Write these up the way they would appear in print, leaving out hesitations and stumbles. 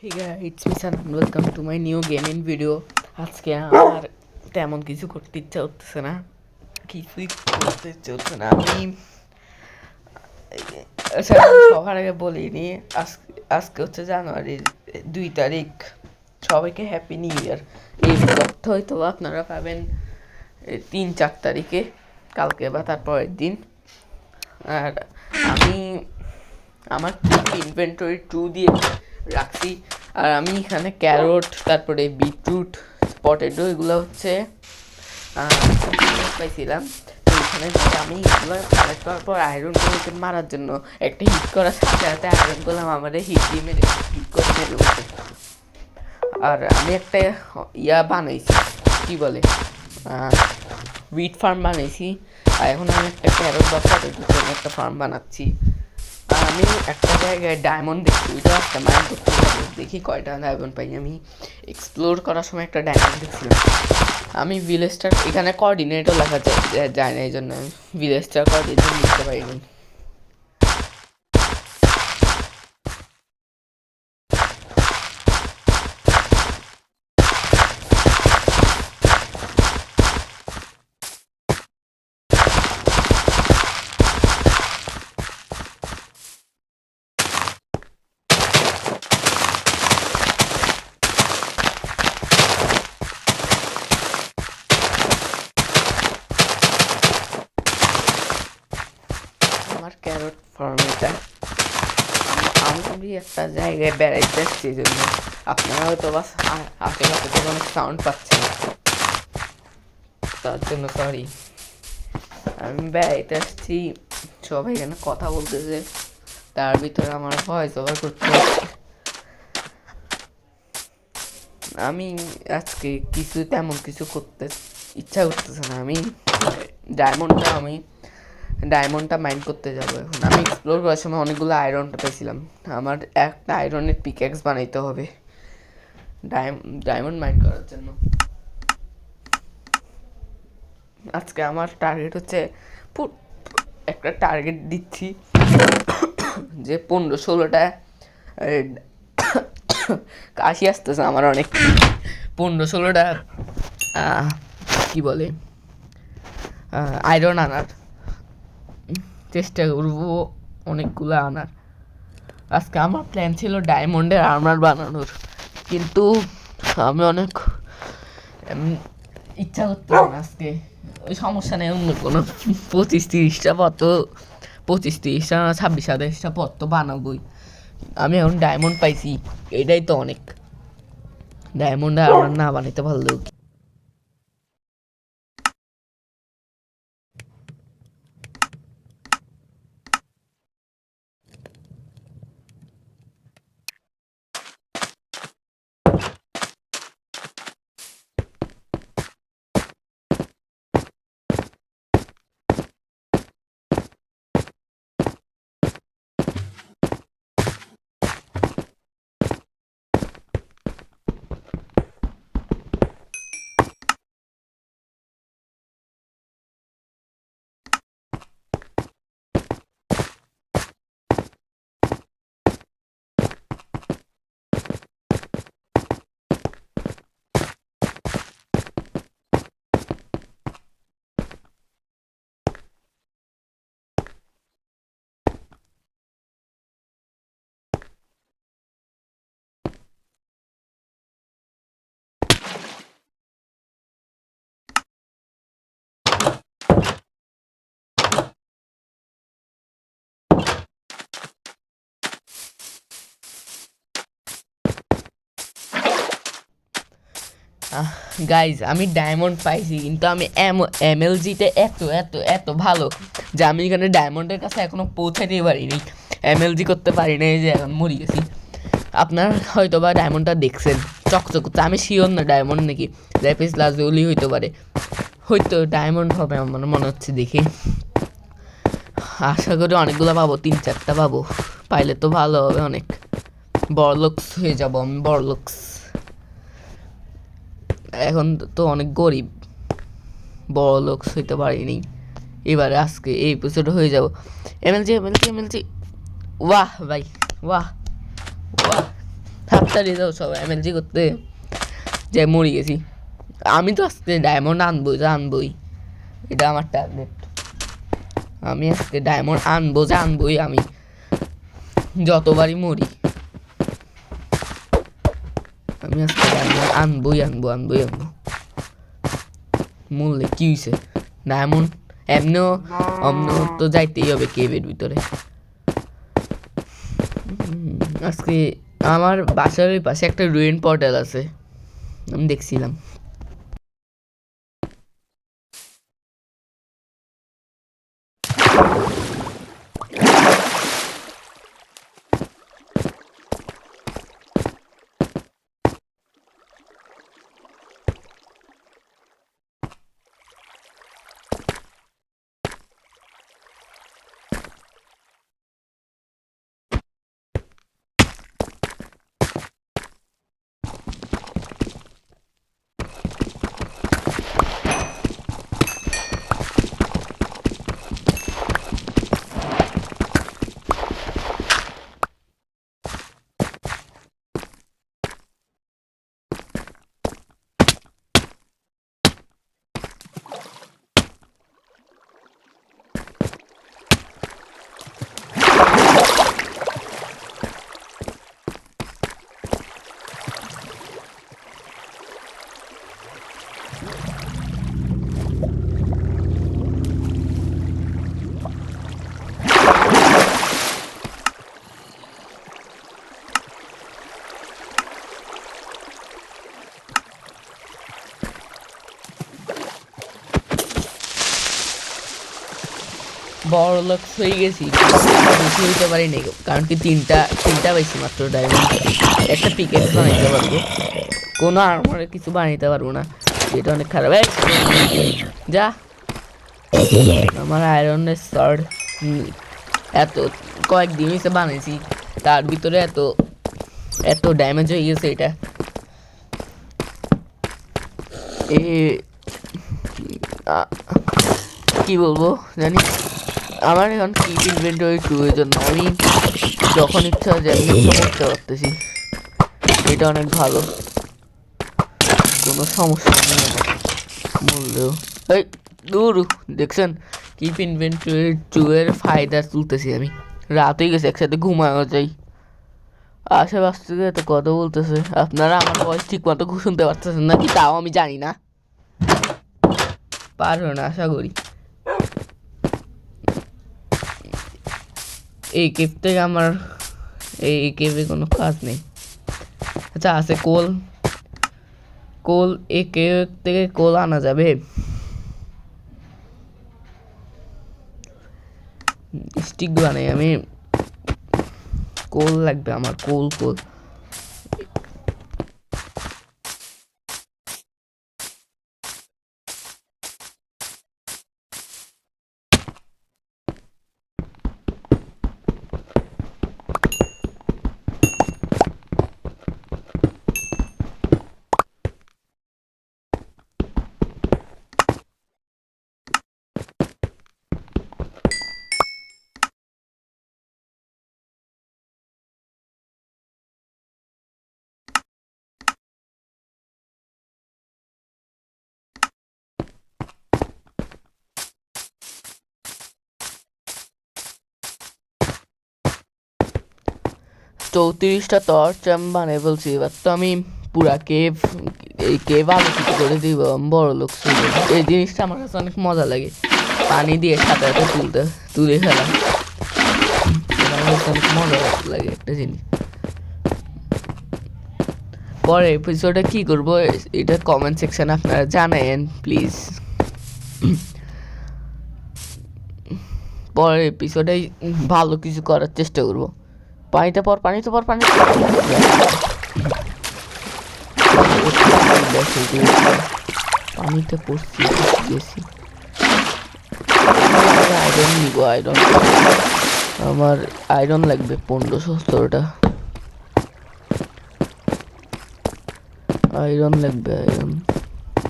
Hey guys, it's me San and welcome to my new gaming video. আজকে আমার তেমন কিছু করতে ইচ্ছা হচ্ছে না, কিছুই করতে ইচ্ছা হচ্ছে না। সবার আগে বলিনি, আজকে হচ্ছে জানুয়ারির 2 তারিখ। সবাইকে হ্যাপি নিউ ইয়ার। এই ব্লগটা হয়তো আপনারা পাবেন 3-4 তারিখে, কালকে বা তার পরের দিন। আর আমি আমার ইনভেন্টরি 2 দিয়ে রাখছি। আর আমি এখানে ক্যারট, তারপরে বিটরুট, পটেটো, এগুলো হচ্ছে পাইছিলাম। তো এখানে আমি এগুলো কালেক্ট করার পর আয়রনগুলোকে মারার জন্য একটা হিট করার সাথে সাথে আয়রনগুলো আমাদের হিট দিয়ে মেরে হিট করে মেরে উঠে। আর আমি একটা বানাইছি, কি বলে, উইট ফার্ম বানাইছি। আর এখন আমি একটা ক্যারট বা পটেটোর জন্য একটা ফার্ম বানাচ্ছি। আর আমি একটা জায়গায় ডায়মন্ড দেখছি, ওইটা একটা মাইন করতে যাবো, দেখি কয়টা ডায়মন্ড পাই। আমি এক্সপ্লোর করার সময় একটা ডায়মন্ড দেখছিলাম। আমি ভিলেজটার এখানে কোঅর্ডিনেটও লেখা যায় না, এই জন্য আমি ভিলেজটার কোঅর্ডিনেট লিখতে পারিনি। আমার ক্যারট ফার্ম এটা। আমি একটা জায়গায় বেড়াইতে আসছি, এই জন্য আপনারা হয়তো বাস আশেপাশে থেকে অনেক সাউন্ড পাচ্ছেন, তার জন্য সরি। আমি বেড়াইতে আসছি, সবাই এখানে কথা বলতেছে, তার ভিতরে আমার ভয়েস ওভার করতে হচ্ছে। আমি আজকে তেমন কিছু করতে ইচ্ছা করতেছে না। ডায়মন্ডটা মাইন্ড করতে যাবো এখন। আমি এক্সপ্লোর করার সময় অনেকগুলো আয়রনটা পেয়েছিলাম, আমার একটা আয়রনের পিকঅ্যাক্স বানাইতে হবে ডায়মন্ড মাইন্ড করার জন্য। আজকে আমার টার্গেট হচ্ছে, একটা টার্গেট দিচ্ছি যে 15-16টা কাশি আসতেছে আমার অনেক। 15-16টা কি বলে আয়রন আনার চেষ্টা করবো, অনেকগুলো আনার। আজকে আমার প্ল্যান ছিল ডায়মন্ডের আর্মার বানানোর, কিন্তু আমি অনেক ইচ্ছা করতাম আজকে। ওই সমস্যা নেই, অন্য কোনো 25-30টা পথ, 25-30টা 26-27টা পথ তো বানাবোই। আমি এখন ডায়মন্ড পাইছি, এটাই তো অনেক। ডায়মন্ড আর্মার না বানাইতে পারলেও গাইজ, আমি ডায়মন্ড পাইছি, কিন্তু আমি এমএলজিতে এত এত এত ভালো যে আমি এখানে ডায়মন্ডের কাছে এখনো পৌঁছাতেই পারিনি, এমএলজি করতে পারি না, এই যে এখন মরে গেছি। আপনার হয়তো বা ডায়মন্ডটা দেখছেন চকচক করতে, আমি শিওর না ডায়মন্ড নাকি ল্যাপিস লাজুলি হইতে পারে, হয়তো ডায়মন্ড হবে আমার মনে হচ্ছে দেখি। আশা করি অনেকগুলো পাবো, 3-4টা পাবো, পাইলে তো ভালো হবে, অনেক বড়লোকস হয়ে যাবো আমি, বড়লোকস। এখন তো অনেক গরিব, বড় লোক হইতে পারিনি, এবারে আজকে এই এপিসোড হয়ে যাব। এমএলজি এমএলজি এমএলজি, ওয়াহ ভাই, ওয়াহ ওয়াহ। থাক, তাড়াতাড়ি যাও সব এমএলজি করতে, যে মরে গেছি। আমি তো আজকে ডায়মন্ড আনবই, এটা আমার টার্গেট। আমি আজকে ডায়মন্ড আনবই আমি, যতবারই মরি আমি আজকে ডায়মন্ড আনবই। মরলে কি হয়েছে, ডায়মন্ড এমনিও তো যাইতেই হবে কেভের ভিতরে। আজকে আমার বাসার ওই পাশে একটা রুইন পোর্টাল আছে, আমি দেখছিলাম। বড় লোক হয়ে গেছি, বেশি হইতে পারি নাই, কারণ কি তিনটা পাইছি মাত্র ডায়মন্ড। একটা পিকেট বানাইতে পারবো, কোনো আর্মারে কিছু বানাইতে পারবো না, এটা অনেক খারাপ। যা, আমার আয়রনের শর্ট এত কয়েকদিন হিসেবে বানাইছি, তার ভিতরে এত ড্যামেজ হয়ে গেছে। এটা কি বলবো জানি, আমার এখন কিপ ইনভেন্টরি 2 এর জন্য আমি যখন ইচ্ছা যেমন করতে পারতেছি, এটা অনেক ভালো, কোনো সমস্যা নেই আমার বললেও। এই দূর দেখছেন, কিপ ইনভেন্টরি 2 এর ফায়দা তুলতেছি আমি। রাত হয়ে গেছে, একসাথে ঘুমানো যাই। আশেপাশ থেকে এত কথা বলতেছে, আপনারা আমার ভয়েস ঠিক মতো শুনতে পারতেছেন নাকি তাও আমি জানি না, পারবে না আশা করি। এই কেভ থেকে আমার এই কেভে কোনো কাজ নেই। আচ্ছা আছে কোল এই কেভ থেকে কোল আনা যাবে? স্টিক বানাই আমি, কোল লাগবে আমার, কোল চৌত্রিশটা টর্চ আমি বানিয়ে বলছি। এবার তো আমি পুরা এই কেভ আলোকিত করে দিব, বড় লোক। এই জিনিসটা আমার কাছে অনেক মজা লাগে, পানি দিয়ে সাথে সাথে তুলে ফেলা, আমার কাছে অনেক মজা লাগে একটা জিনিস। পরে এপিসোডে কি করবো এটা কমেন্ট সেকশনে আপনারা জানায়েন প্লিজ। পরের এপিসোডে ভালো কিছু করার চেষ্টা করবো। পানিতে পর পানিতে পড়ছি গেছি। আয়রন নিব, আমার আয়রন লাগবে 1500 আয়রন লাগবে।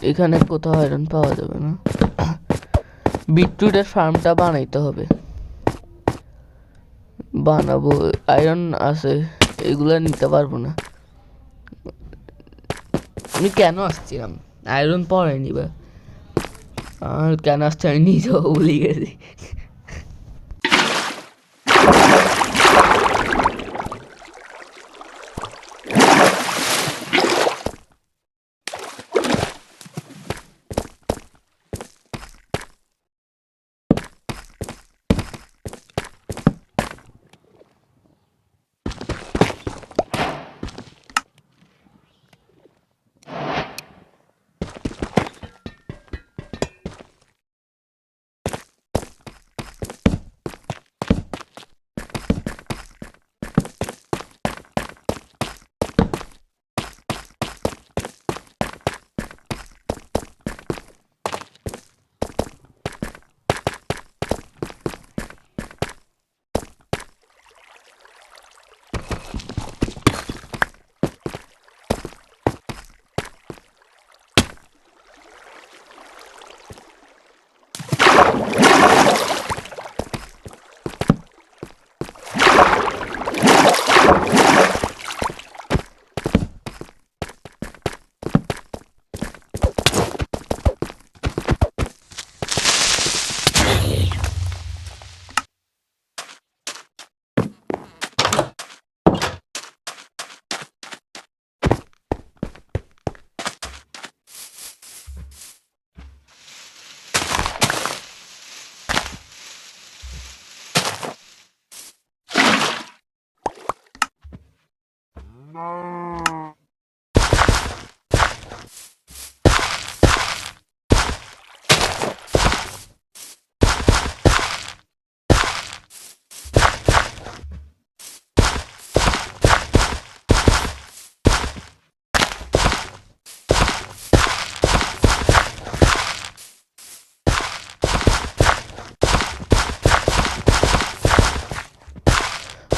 এখানে কোথাও আয়রন পাওয়া যাবে না। বিটরুটের ফার্মটা বানাইতে হবে, বানাবো। আয়রন আছে, এগুলা নিতে পারবো না। আমি কেন আসছিলাম? আয়রন পরে নিবা। আর কেন আসছে আমি নিজেও ভুলে গেছি।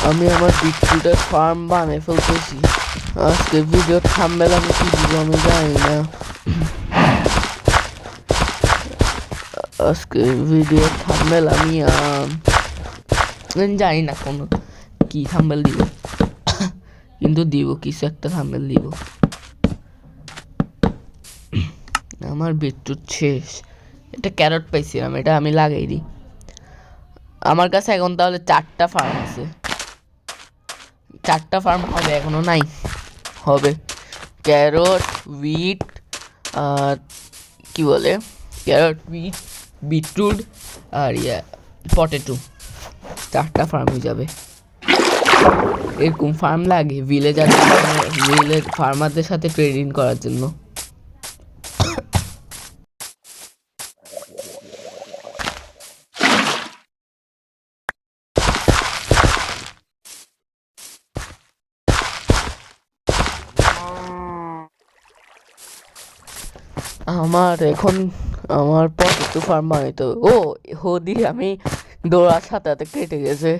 আমি আমার বিটরুটের ফার্ম বানিয়ে ফেলতেছি। আজকে ভিডিও থাম্বনেল আমি কি দিব আমি জানি না। আজকে ভিডিও থাম্বনেল আমি জানি না কোনো কি থাম্বনেল দিব, কিন্তু দিব কিছু একটা থাম্বনেল দিব। আমার বিটরুট শেষ। এটা ক্যারট পাইছিলাম, এটা আমি লাগাই দিই। আমার কাছে এখন তাহলে 4টা ফার্ম আছে। 4টা ফার্ম হবে, এখনো নাই, হবে। ক্যারট, উইট, আর কি বলে, ক্যারট, উইট, বিটরুট আর পটেটো। 4টা ফার্ম হয়ে যাবে। এরকম ফার্ম লাগে ভিলেজ ফার্মারদের সাথে ট্রেডিং করার জন্য। আমার পটেটো ফার্ম বানাইতে হবে। ও হোদি আমি দৌড়ার সাথে সাথে কেটে গেছে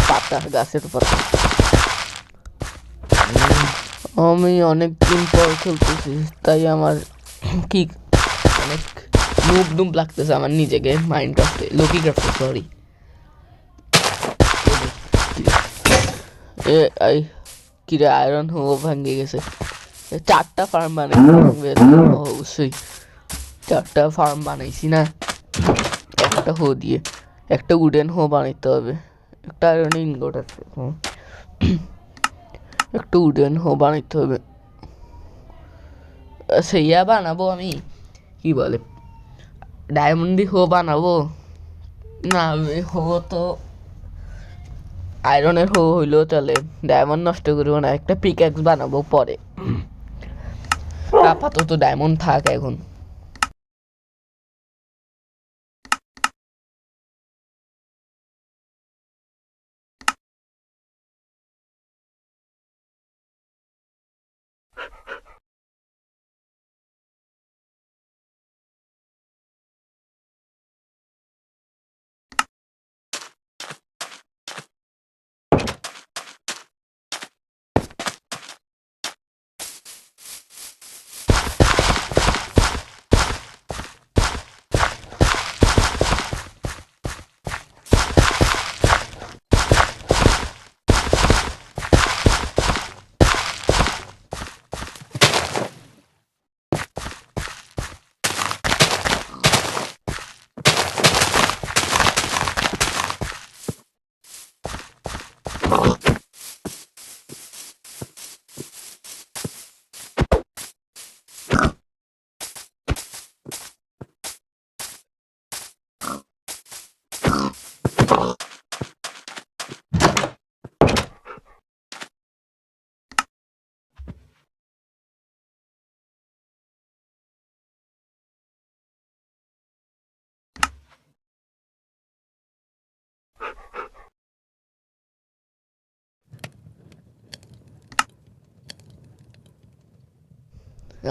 পাতা, গাছের পাতা। আমি অনেক দিন পর খেলতেছি, তাই আমার কি অনেক নুব লাগতেছে আমার নিজেকে। মাইনক্রাফটে, লোকি ক্রাফটে, সরি। কিরে আয়রন ভেঙে গেছে। 4টা ফার্ম বানাইছি অবশ্যই। 4টা ফার্ম বানাইছি না, একটা হো দিয়ে, একটা উডেন হো বানাইতে হবে, একটা আয়রন ইনগট আছে, একটা উডেন হো বানাইতে হবে। সেইয়া বানাবো আমি, কি বলে, ডায়মন্ডি হো বানাবো না। হো তো আয়রনের হো হইলেও চলে, ডায়মন্ড নষ্ট করবো না। একটা পিকঅ্যাক্স বানাবো পরে, আপাতত ডায়মন্ড থাক এখন।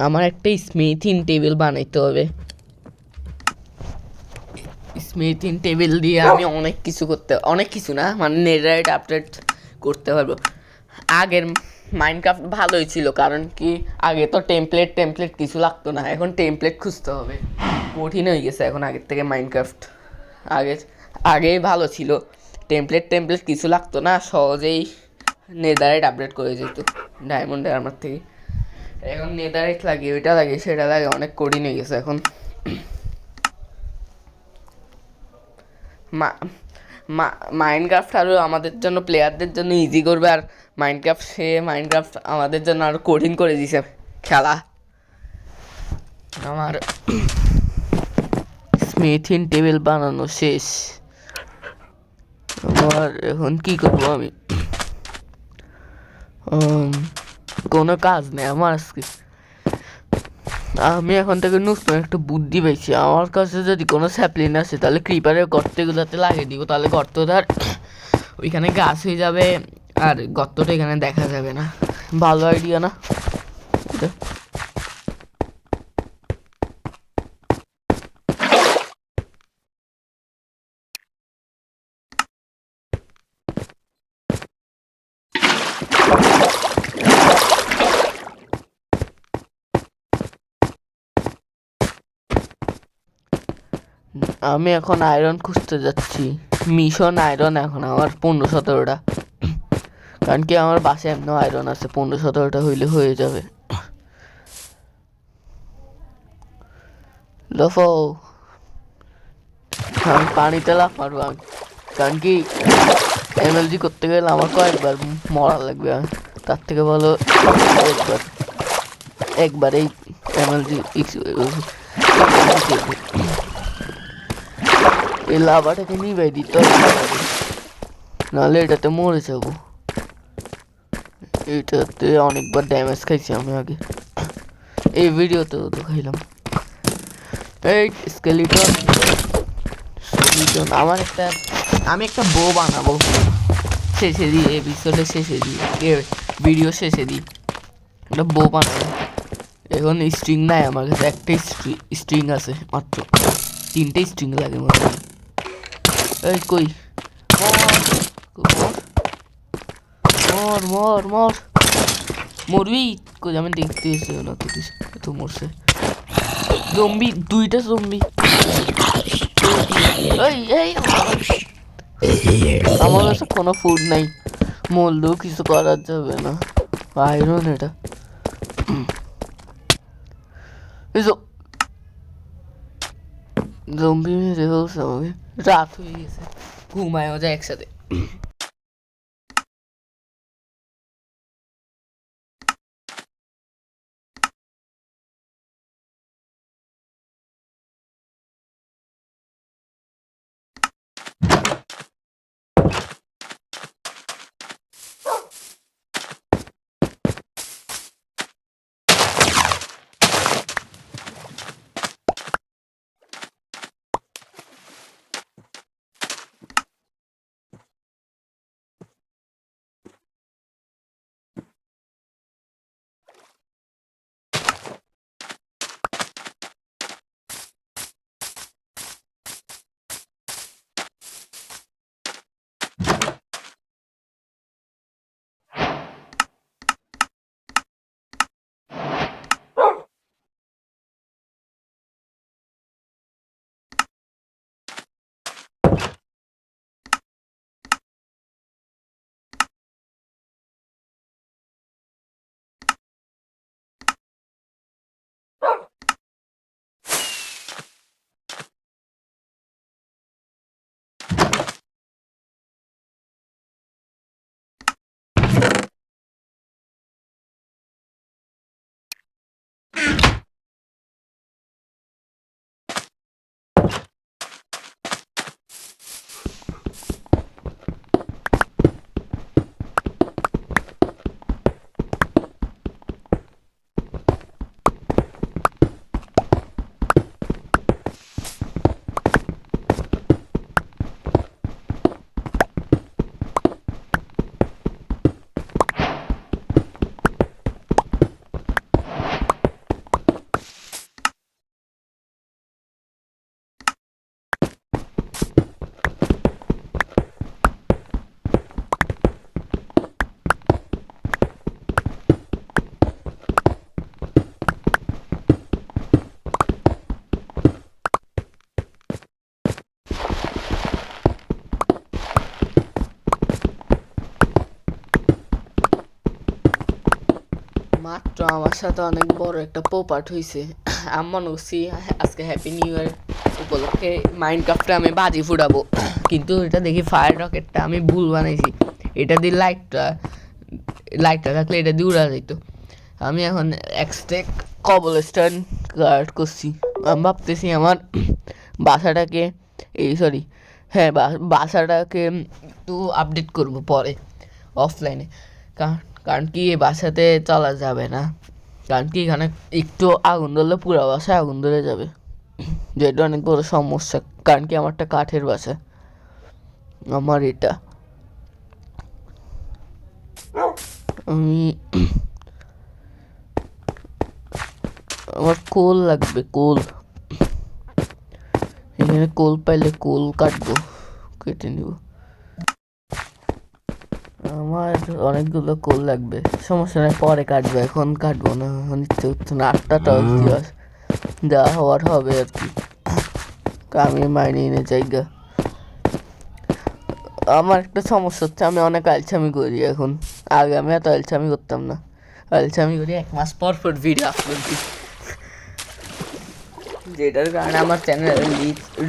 আমার একটা স্মিথিং টেবিল বানাইতে হবে। স্মিথিং টেবিল দিয়ে আমি অনেক কিছু না মানে নেটরাইট আপডেট করতে পারবো। আগের মাইনক্রাফট ভালোই ছিল, কারণ কি আগে তো টেমপ্লেট কিছু লাগতো না, এখন টেমপ্লেট খুঁজতে হবে, কঠিন হয়ে গেছে এখন আগের থেকে মাইনক্রাফট। আগে আগেই ভালো ছিল, টেমপ্লেট কিছু লাগতো না, সহজেই নেদারাইট আপডেট করে যেত ডায়মন্ডের আমার থেকে। এখন নেদারাইট লাগে, ওইটা লাগে সেটা লাগে, অনেক কঠিন হয়ে গেছে এখন। মাইনক্রাফট আরও আমাদের জন্য প্লেয়ারদের জন্য ইজি করবে, আর মাইনক্রাফট আমাদের জন্য আরও কঠিন করে দিছে খেলা। আমার স্মিথিং টেবিল বানানো শেষ। আমার এখন কি করবো আমি, কোনো কাজ নেই আমার আজকে। আমি এখন থেকে নতুন একটা বুদ্ধি পেয়েছি, আমার কাছে যদি কোনো স্যাপলিন আসে তাহলে ক্রিপারের গর্তগুলোতে লাগিয়ে দিব, তাহলে গর্তটার ওইখানে গাছ হয়ে যাবে আর গর্তটা এখানে দেখা যাবে না। ভালো আইডিয়া না? আমি এখন আয়রন খুঁজতে যাচ্ছি, মিশন আয়রন। এখন আমার 15-17টা, কারণ কি আমার বাসায় এমন আয়রন আছে, 15-17টা হইলে হয়ে যাবে। লফো, আমি পানিতে লাফ মারবো আমি, কারণ কি এমএলজি করতে গেলে আমার কয়েকবার মরা লাগবে, তার থেকে ভালো একবার এই এমএলজি। এই লাভাটাকে নিবাই দিতে হবে, নাহলে এটাতে মরে যাবো। এটাতে অনেকবার ড্যামেজ খাইছি আমি আগে, এই ভিডিওতেও তো খাইলাম। এই স্কেলিটন আমি একটা বো বানাবো শেষে দিয়ে, এপিসোডের শেষে দিয়ে, ভিডিও শেষে দিই একটা বো বানাবো। এখন স্ট্রিং নাই আমার কাছে, একটাই স্ট্রিং আছে মাত্র, 3টে স্ট্রিং লাগে মনে হয়। এই কই, মর মর মর, মরবি কই? আমি দেখতে এসে না তো কিছু, তো মরছে। জম্বি, 2টা জম্বি। এই আমার কাছে কোনো ফুড নাই, মরলেও কিছু করার যাবে না, আয়রন এটা। জম্বি মেরে ফেলছে আমাকে, রাত হয়ে গেছে, ঘুমায়ও যায় একসাথে। মাত্র আমার সাথে অনেক বড় একটা পোপাট হয়েছে। আমি মনে করছি আজকে হ্যাপি নিউ ইয়ার উপলক্ষে মাইনক্রাফটে আমি বাজি ফুটাবো, কিন্তু এটা দেখি ফায়ার রকেটটা আমি ভুল বানাইছি। এটা দিয়ে লাইটটা থাকলে এটা দিয়ে উড়া যেত। আমি এখন এক্সট্রেক কবলস্টোন কার্ড করছি। আমি ভাবতেছি আমার বাসাটাকে হ্যাঁ বাসাটাকে একটু আপডেট করব পরে অফলাইনে। কারণ কি এই বাসাতে চলা যাবে না, কারণ কি এখানে একটু আগুন ধরলে পুরো বাসায় আগুন ধরে যাবে, যেটা অনেক বড় সমস্যা। কারণ কি আমারটা কাঠের বাসা, আমার এটা আমি আমার কোল লাগবে, কোল। এখানে কোল পাইলে কোল কাটবো, কেটে নিব। আমার অনেকগুলো কোল লাগবে, সমস্যা নাই, পরে কাটবো, এখন কাটবো না, এখন ইচ্ছে হচ্ছে না। 8টাটাও যা হওয়ার হবে আর কি। আমি মাইনে এনে জায়গা। আমার একটা সমস্যা হচ্ছে, আমি অনেক আলছামি করি এখন। আগে আমি এত আলছামি করতাম না, আলছামি করি 1 মাস পর ভিডিও আপলোড দিই, যেটার কারণে আমার চ্যানেলের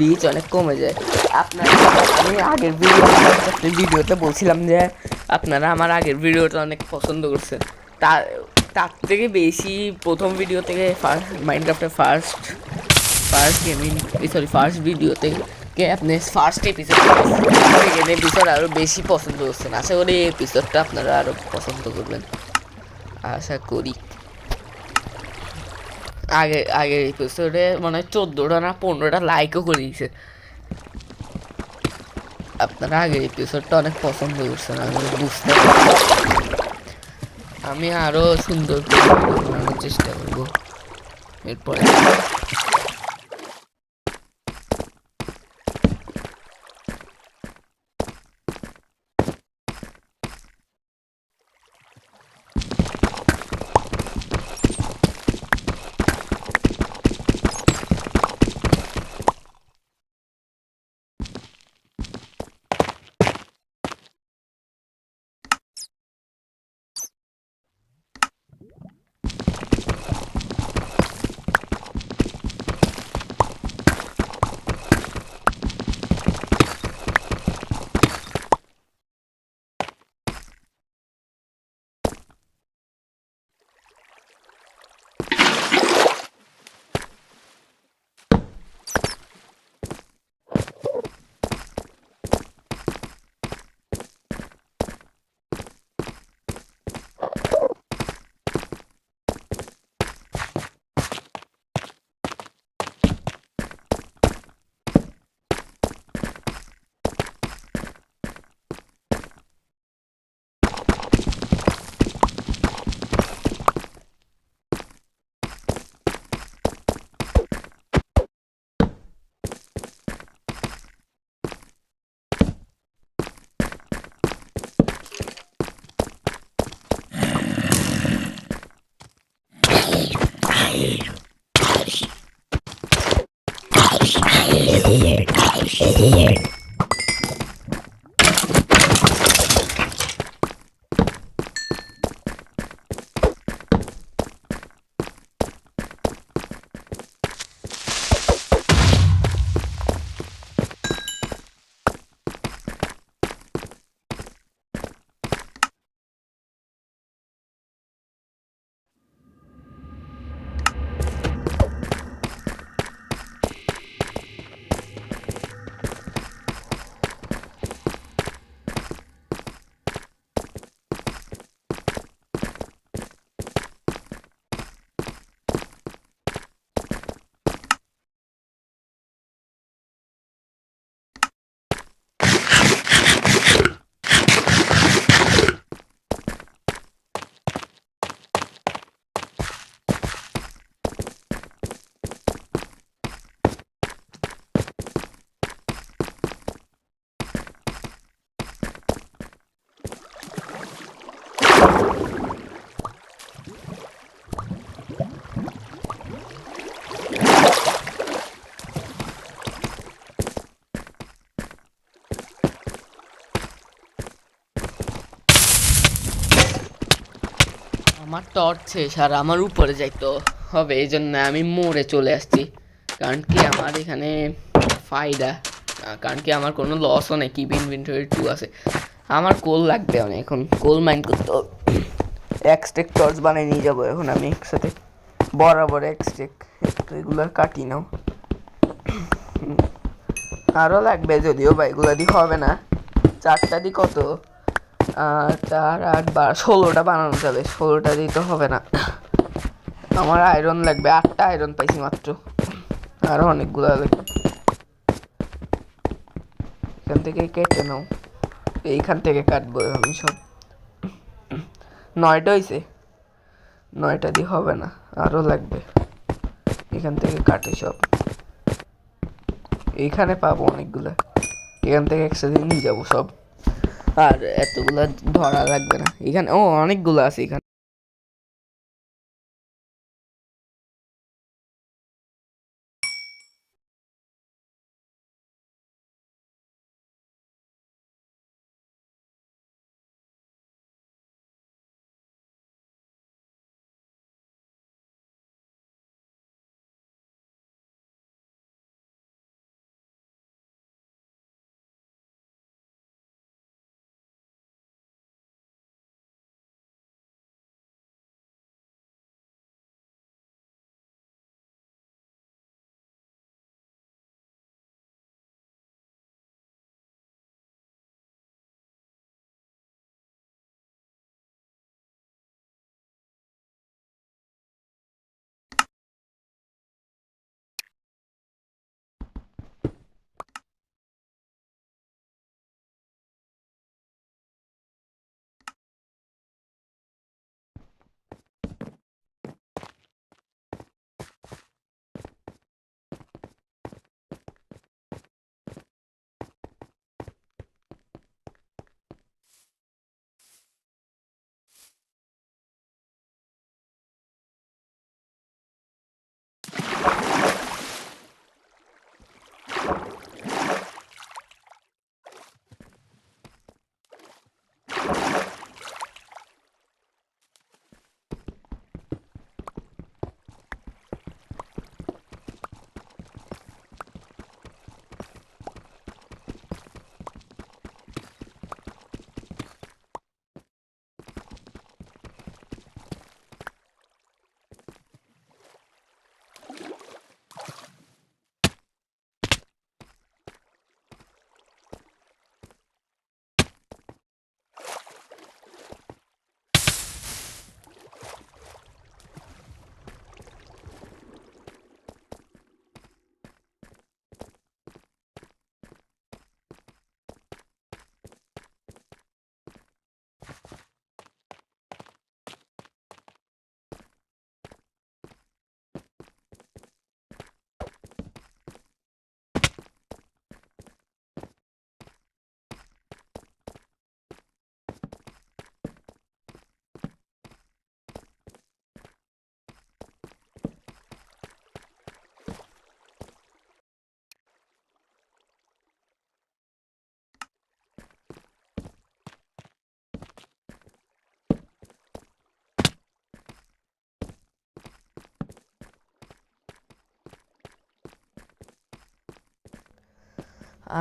রিচ অনেক কমে যায়। আমি আগের ভিডিওতে বলছিলাম যে আপনারা আমার আগের ভিডিওটা অনেক পছন্দ করছেন। তার থেকে বেশি প্রথম ভিডিও থেকে মাইনক্রাফটের ফার্স্ট ভিডিও থেকে আপনি ফার্স্ট এপিসোড আরও বেশি পছন্দ করছেন। আশা করি এই এপিসোডটা আপনারা আরও পছন্দ করবেন, আশা করি। আগের এপিসোডে মনে হয় 14টা না 15টা লাইকও করে দিয়েছে। আপনারা আগের এপিসোডটা অনেক পছন্দ করছেন, আমি বুঝতে পারছি। আমি আরও সুন্দর করে বানানোর চেষ্টা করবো এরপরে। আমার টর্চ শেষ আর আমার উপরে যাইতে হবে, এই জন্য আমি মোড়ে চলে আসছি। কারণ কি আমার এখানে ফায়দা, কারণ কি আমার কোনো লসও নেই, কি ইনভেন্টরি 2 আছে। আমার কোল লাগবে অনেক, এখন কোল মাইন করতে হবে। এক্সট্রেক টর্চ বানিয়ে নিয়ে যাবো এখন আমি একসাথে, বরাবর এক্সট্রেক। তো এগুলো কাটি নাও, আরও লাগবে যদিও বা এগুলো দিয়ে হবে না। 4টা দিয়ে কত, 4 8 12 16টা বানানো যাবে, 16টা দিয়ে তো হবে না। আমার আয়রন লাগবে, 8টা আয়রন পাইছি মাত্র, আরও অনেকগুলো লাগবে। এখান থেকে কেটে নাও, এইখান থেকে কাটবো আমি সব। 9টা হয়েছে, 9টা দিয়ে হবে না, আরও লাগবে। এখান থেকে কাটে সব, এইখানে পাবো অনেকগুলো, এখান থেকে একসাথে নিয়ে যাবো সব। আর এতগুলো ধরা লাগবে না, এখানে ও অনেকগুলো আছে এখানে।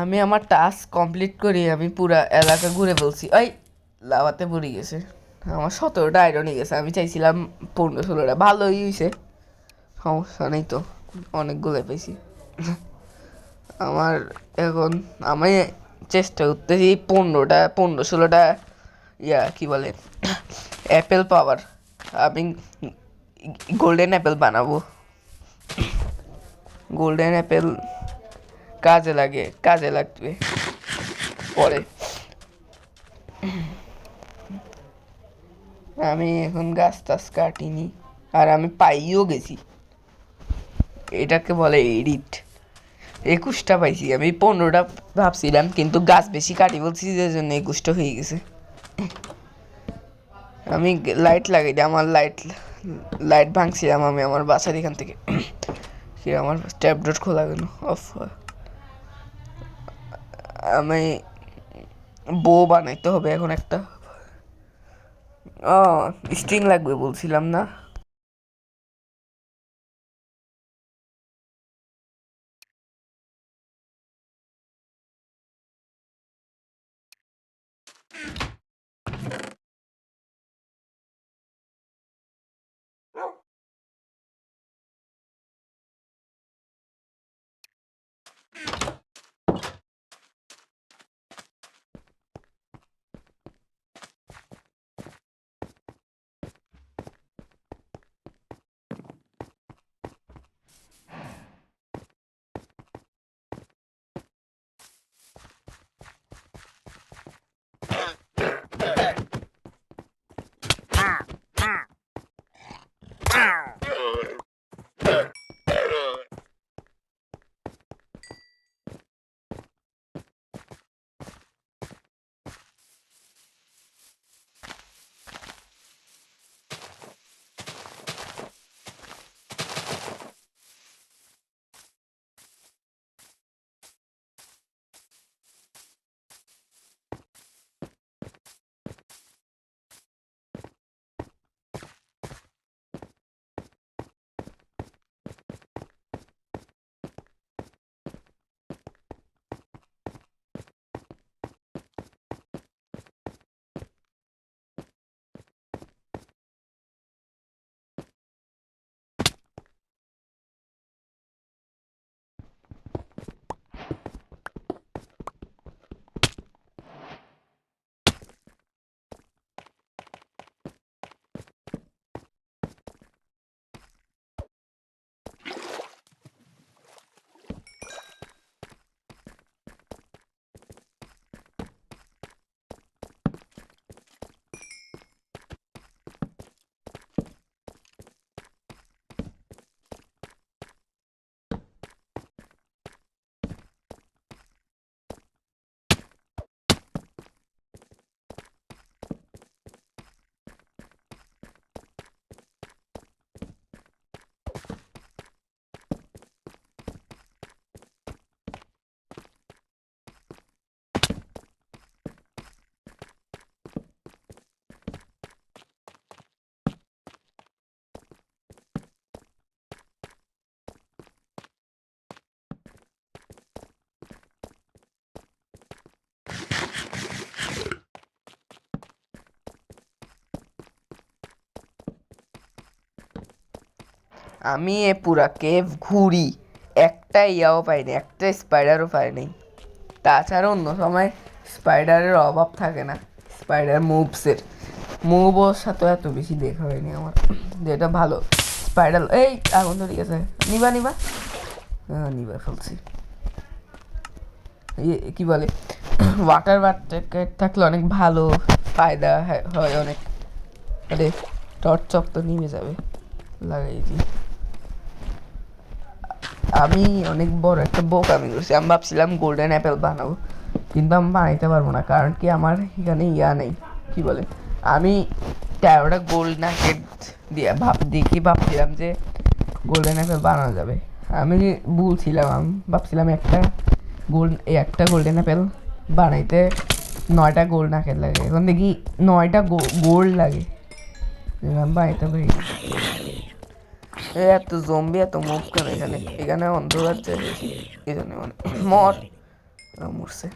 আমি আমার টাস্ক কমপ্লিট করি, আমি পুরা এলাকা ঘুরে বলছি। ওই লাভাতে পড়ে গেছে, আমার 17টা আয়রনই গেছে। আমি চাইছিলাম 15 16টা, ভালোই হয়েছে, সমস্যা নেই তো, অনেকগুলো পেয়েছি। আমার এখন আমি চেষ্টা করতেছি 15 16টা কি বলে অ্যাপেল পাওয়ার। আমি গোল্ডেন অ্যাপেল বানাবো, গোল্ডেন অ্যাপেল কাজে লাগবে পরে। আমি এখন গাছ টাছ কাটিনি, আর আমি পাইও গেছি, এটাকে বলে এডিট। 21টা পাইছি, আমি 15টা ভাবছিলাম, কিন্তু গাছ বেশি কাটি বলছি যে জন্য 21টা হয়ে গেছে। আমি লাইট লাগাই দিই, আমার লাইট ভাঙছিলাম আমি আমার বাসার এখান থেকে। কি আমার ট্যাব ডট খোলা কেন অফ? আমি বউ বানাইতে হবে এখন একটা, ও, স্ট্রিং লাগবে বলছিলাম না? আমি এ পুরা কেভ ঘুরি, একটা ইয়াও পাইনি, একটা স্পাইডারও পাইনি। তাছাড়া অন্য সময় স্পাইডারের অভাব থাকে না, স্পাইডার মুভও সাথে এত বেশি দেখা হয়নি আমার, যেটা ভালো। স্পাইডার এই আগুন ধরে গেছে, নিবা নিবা, হ্যাঁ নিবা ফেলছি। কি বলে, ওয়াটার বাকেট থাকলে অনেক ভালো ফায়দা হয় অনেক। আরে টর্চ চক তো নিভে যাবে, লাগাই দিই। আমি অনেক বড় একটা বোকামি করছি, আমি ভাবছিলাম গোল্ডেন অ্যাপেল বানাবো, কিন্তু আমি বানাইতে পারবো না, কারণ কি আমার এখানে ইয়া নেই, কি বলে, আমি 13টা গোল্ড নাকেট দিয়ে ভাবছিলাম যে গোল্ডেন অ্যাপেল বানানো যাবে। আমি ভুলছিলাম, আমি ভাবছিলাম একটা গোল্ডেন অ্যাপেল বানাইতে 9টা গোল্ড নাকেট লাগে, এখন দেখি 9টা গোল্ড লাগে, বানাইতে পারি। এত জম্বি এত মুভ কেন এখানে, এখানে অন্ধকার চাই বেশি, এই জন্য মানে মরছে।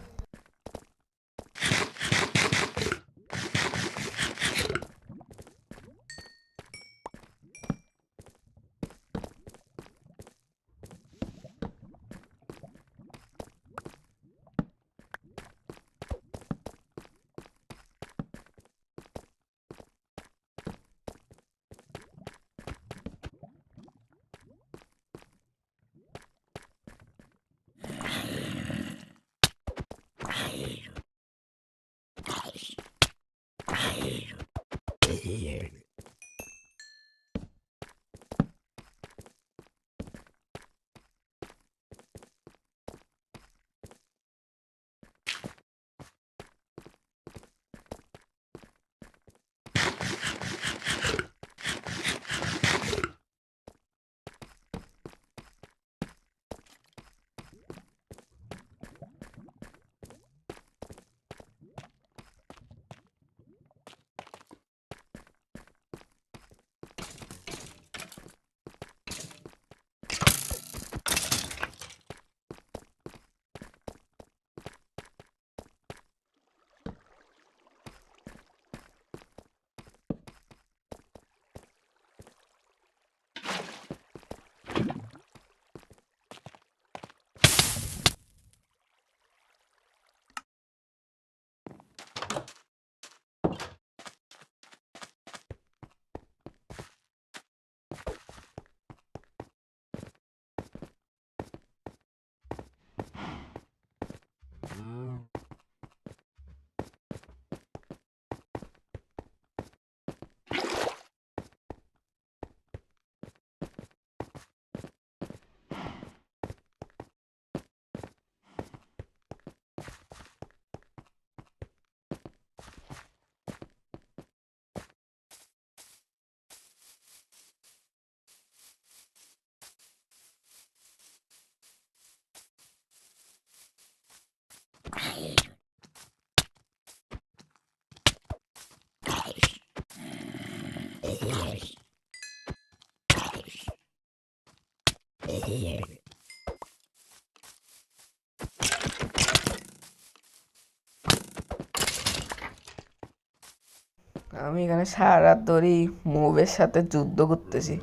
আমি এখানে সারা রাত ধরেই মুভের সাথে যুদ্ধ করতেছি।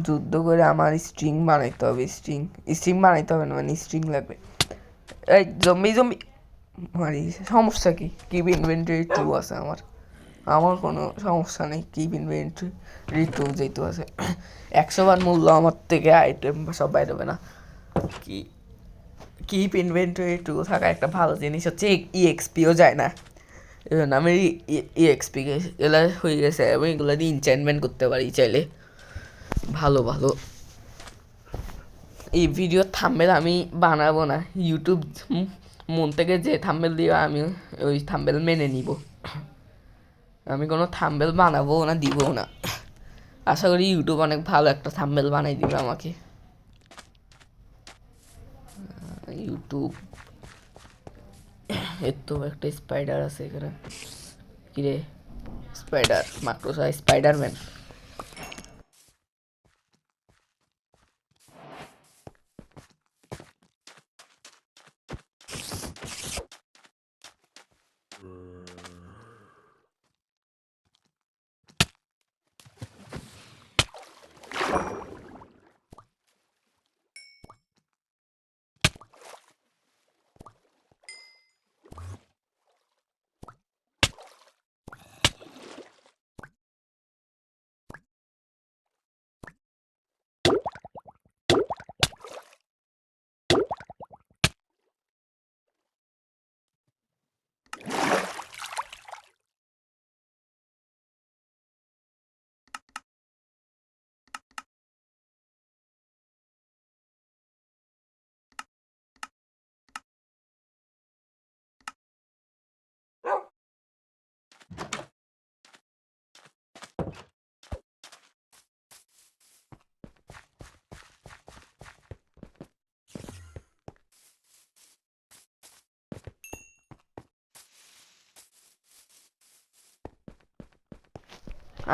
যুদ্ধ করে আমার স্ট্রিং বানাইতে হবে। স্ট্রিং বানাইতে হবে না, মানে স্ট্রিং লাগবে। এই জম্বি জম্বি মারি, সমস্যা কি? কিপ ইনভেন্টরি 2 আছে আমার। আমার কোনো সমস্যা নেই, কিপ ইনভেন্টরি 2 যেহেতু আছে। 100 বার মূল্য আমার থেকে আইটেম সব বাইর হবে না। কি কিপ ইনভেন্টরি 2 থাকা একটা ভালো জিনিস হচ্ছে ইএক্সপিও যায় না। আমি ইএক্সপি এগুলো হয়ে গেছে, আমি এগুলো দিয়ে ইনচ্যান্টমেন্ট করতে পারি চাইলে। ভালো ভালো এই ভিডিও থাম্বনেল আমি বানাবো না। ইউটিউব মন থেকে যে থাম্বনেল দিও আমি ওই থাম্বনেল মেনে নিব। আমি কোনো থাম্বনেল বানাবো না, দিবও না। আশা করি ইউটিউব অনেক ভালো একটা থাম্বনেল বানাই দিবে আমাকে। ইউটিউব এর তো একটা স্পাইডার আছে এখানে। কিরে স্পাইডার, মাকড়সা, স্পাইডারম্যান।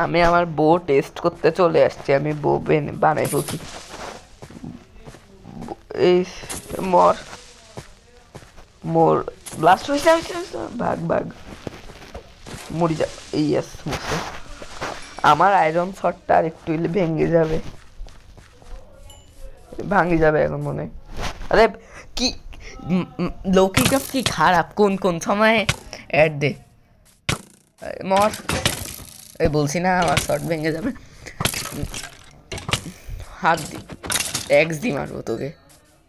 আমি আমার বউ টেস্ট করতে চলে আসছি। আমি বউ বানাই ফেলছি। এই মর মোর ব্লাস্ট হয়েছে। ভাগ ভাগ মরি যা। ইয়েস মুছে। আমার আয়রন শটটা আর একটু হইলে ভেঙে যাবে। ভাঙে যাবে এখন মনে হয়। আরে কি লৌকিক কি খারাপ, কোন কোন সময় অ্যাড দে। মর, এই বলছি না আমার শট ভেঙে যাবে। হাত দি, এক্স দি মারবো তোকে,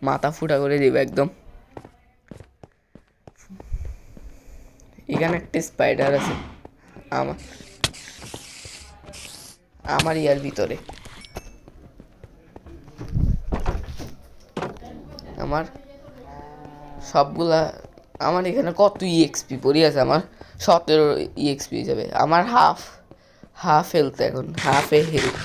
মাথা ফুটা করে দিবে একদম। এখানে একটা স্পাইডার আছে আমার আমার ইয়ার ভিতরে। আমার সবগুলা, আমার এখানে কত ইএক্সপি পড়ে আছে? আমার 17 ইএক্সপি যাবে। আমার হাফ হেলথ, এখন হাফে হেলথ।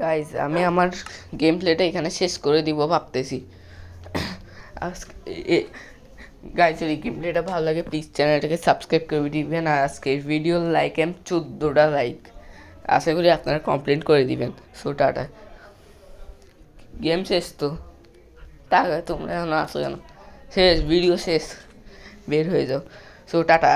গাইজ আমি আমার গেম প্লেটা এখানে শেষ করে দিব ভাবতেছি। আজকে গাইজ যদি গেম প্লেটা ভালো লাগে প্লিজ চ্যানেলটাকে সাবস্ক্রাইব করে দিবেন। আর আজকের ভিডিও লাইক 14টা লাইক, আশা করি আপনারা কমপ্লেন্ট করে দিবেন। সো টাটা, গেম শেষ তো, টাকা তোমরা এখন আসো কেন, শেষ ভিডিও শেষ, বের হয়ে যাও। So tata.